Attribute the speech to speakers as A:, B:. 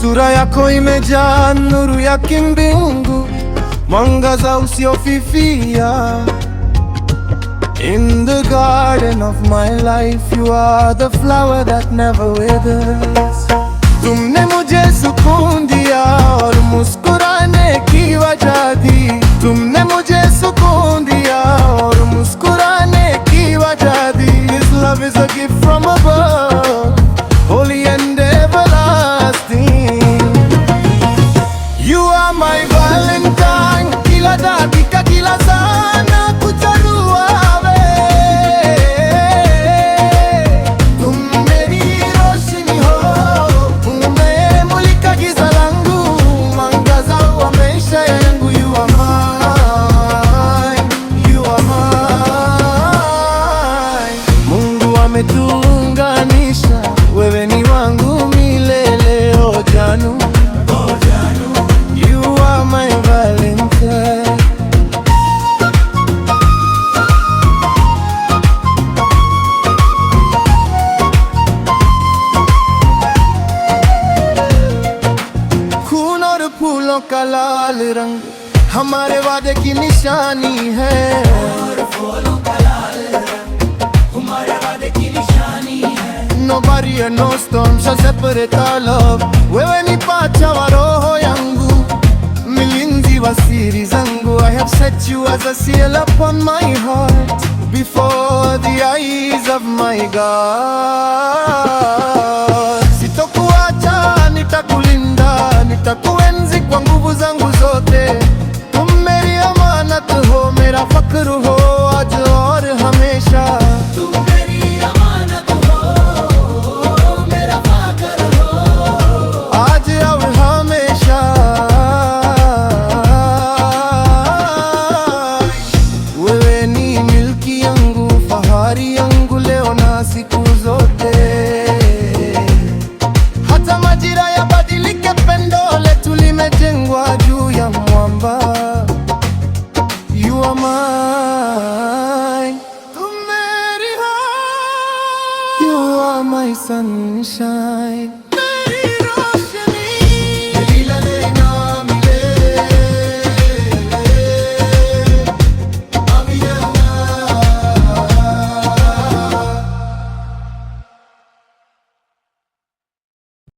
A: Sura yako imejaa nuru ya kimbingu, mwangaza usiofifia. In the garden of my life, you are the flower that never withers. तुमने मुझे सुकून दिया और मुस्कुराने की वजह दी। तुमने मुझे सुकून दिया और मुस्कुराने की वजह दी। This love is a gift from above, holy and everlasting. You are my Valentine, kila dakika kila sana kucharua we. तुम मेरी रोशनी हो, umemulika giza langu, mwangaza wa maisha yangu. You are mine, you are mine. Mungu ametuunganisha, wewe ni wangu milele. Oh Janu, you are my Valentine. खून और फूलों का लाल रंग हमारे वादे की निशानी है। Nobody no storm shall separate our love. Wewe ni pacha wa roho yangu, milinzi wa siri zangu. I have set you as a seal upon my heart, before the eyes of my God. Sitokuacha, nitakulinda, nitakuenzi kwa nguvu zangu zote. तुम मेरी अमानत हो, मेरा फख्र हो आज और हमेशा। Siku zote hata majira yabadilike, pendo letu limejengwa juu ya mwamba. You are mine, tu meri hai. You are my sunshine.